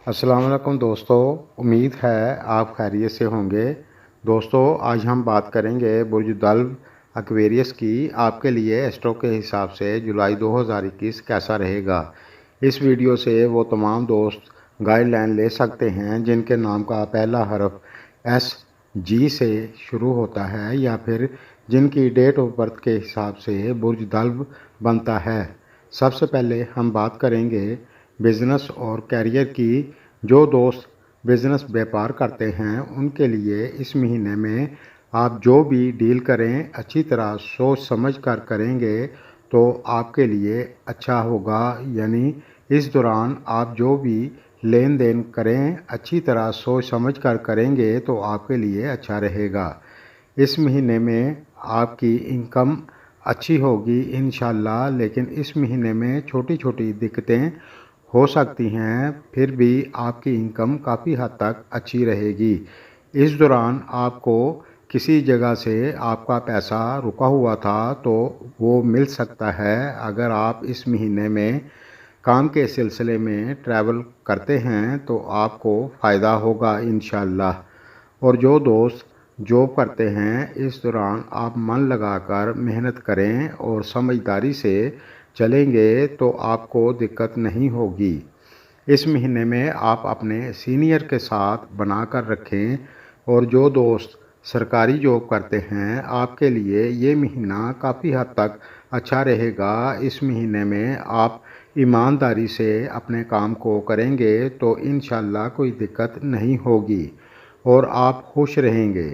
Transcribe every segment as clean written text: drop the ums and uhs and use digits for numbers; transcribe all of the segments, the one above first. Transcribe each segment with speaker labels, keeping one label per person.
Speaker 1: अस्सलाम वालेकुम दोस्तों, उम्मीद है आप खैरियत से होंगे। दोस्तों, आज हम बात करेंगे बुर्ज दल्व एक्वेरियस की। आपके लिए एस्ट्रो के हिसाब से जुलाई 2021 कैसा रहेगा। इस वीडियो से वो तमाम दोस्त गाइडलाइन ले सकते हैं जिनके नाम का पहला हरफ SG से शुरू होता है या फिर जिनकी डेट ऑफ बर्थ के हिसाब से बुर्ज दल्व बनता है। सबसे पहले हम बात करेंगे बिज़नेस और कैरियर की। जो दोस्त बिज़नेस व्यापार करते हैं उनके लिए इस महीने में आप जो भी डील करें अच्छी तरह सोच समझ कर करेंगे तो आपके लिए अच्छा होगा। यानी इस दौरान आप जो भी लेन देन करें अच्छी तरह सोच समझ कर करेंगे तो आपके लिए अच्छा रहेगा। इस महीने में आपकी इनकम अच्छी होगी इंशाल्लाह, लेकिन इस महीने में छोटी छोटी दिक्कतें हो सकती हैं, फिर भी आपकी इनकम काफ़ी हद तक अच्छी रहेगी। इस दौरान आपको किसी जगह से आपका पैसा रुका हुआ था तो वो मिल सकता है। अगर आप इस महीने में काम के सिलसिले में ट्रैवल करते हैं तो आपको फ़ायदा होगा इंशाल्लाह। और जो दोस्त जॉब करते हैं इस दौरान आप मन लगाकर मेहनत करें और समझदारी से चलेंगे तो आपको दिक्कत नहीं होगी। इस महीने में आप अपने सीनियर के साथ बना कर रखें। और जो दोस्त सरकारी जॉब करते हैं आपके लिए ये महीना काफ़ी हद तक अच्छा रहेगा। इस महीने में आप ईमानदारी से अपने काम को करेंगे तो इंशाल्लाह कोई दिक्कत नहीं होगी और आप खुश रहेंगे।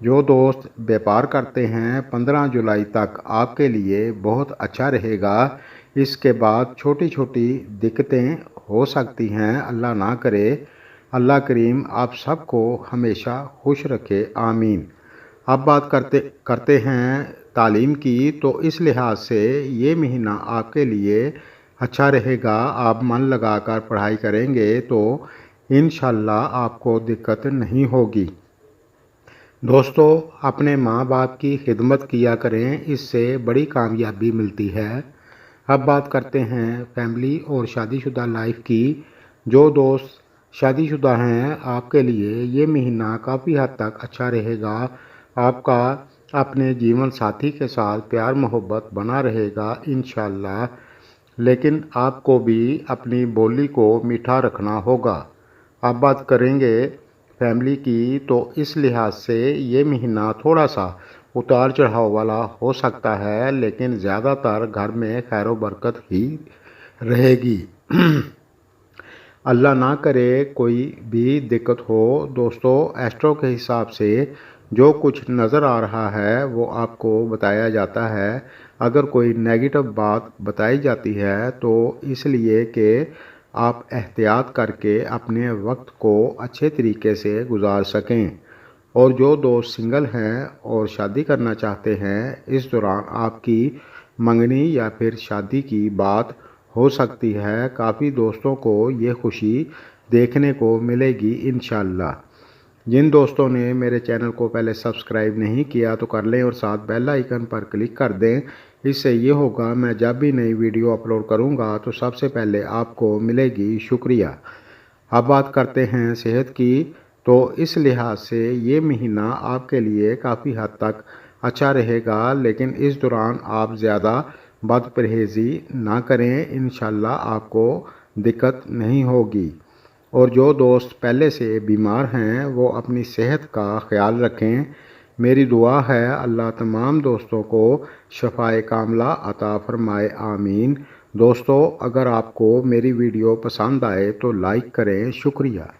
Speaker 1: जो दोस्त व्यापार करते हैं 15 जुलाई तक आपके लिए बहुत अच्छा रहेगा। इसके बाद छोटी छोटी दिक्कतें हो सकती हैं, अल्लाह ना करे। अल्लाह करीम आप सबको हमेशा खुश रखे, आमीन। अब बात करते हैं तालीम की। तो इस लिहाज से ये महीना आपके लिए अच्छा रहेगा। आप मन लगाकर पढ़ाई करेंगे तो इंशाल्लाह आपको दिक्कत नहीं होगी। दोस्तों, अपने माँ बाप की खिदमत किया करें, इससे बड़ी कामयाबी मिलती है। अब बात करते हैं फैमिली और शादीशुदा लाइफ की। जो दोस्त शादीशुदा हैं आपके लिए ये महीना काफ़ी हद तक अच्छा रहेगा। आपका अपने जीवन साथी के साथ प्यार मोहब्बत बना रहेगा इंशाल्लाह, लेकिन आपको भी अपनी बोली को मीठा रखना होगा। अब बात करेंगे फैमिली की। तो इस लिहाज से ये महीना थोड़ा सा उतार चढ़ाव वाला हो सकता है, लेकिन ज़्यादातर घर में खैर बरकत ही रहेगी। अल्लाह ना करे कोई भी दिक्कत हो। दोस्तों, एस्ट्रो के हिसाब से जो कुछ नज़र आ रहा है वो आपको बताया जाता है। अगर कोई नेगेटिव बात बताई जाती है तो इसलिए कि आप एहतियात करके अपने वक्त को अच्छे तरीके से गुजार सकें। और जो दोस्त सिंगल हैं और शादी करना चाहते हैं इस दौरान आपकी मंगनी या फिर शादी की बात हो सकती है। काफ़ी दोस्तों को ये खुशी देखने को मिलेगी इंशाल्लाह। जिन दोस्तों ने मेरे चैनल को पहले सब्सक्राइब नहीं किया तो कर लें और साथ बेल आइकन पर क्लिक कर दें। इससे ये होगा मैं जब भी नई वीडियो अपलोड करूँगा तो सबसे पहले आपको मिलेगी। शुक्रिया। अब बात करते हैं सेहत की। तो इस लिहाज से ये महीना आपके लिए काफ़ी हद तक अच्छा रहेगा, लेकिन इस दौरान आप ज़्यादा बदपरहेज़ी ना करें, इंशाल्लाह आपको दिक्कत नहीं होगी। और जो दोस्त पहले से बीमार हैं वो अपनी सेहत का ख्याल रखें। मेरी दुआ है अल्लाह तमाम दोस्तों को शफाए कामला अता फरमाए, आमीन। दोस्तों, अगर आपको मेरी वीडियो पसंद आए तो लाइक करें। शुक्रिया।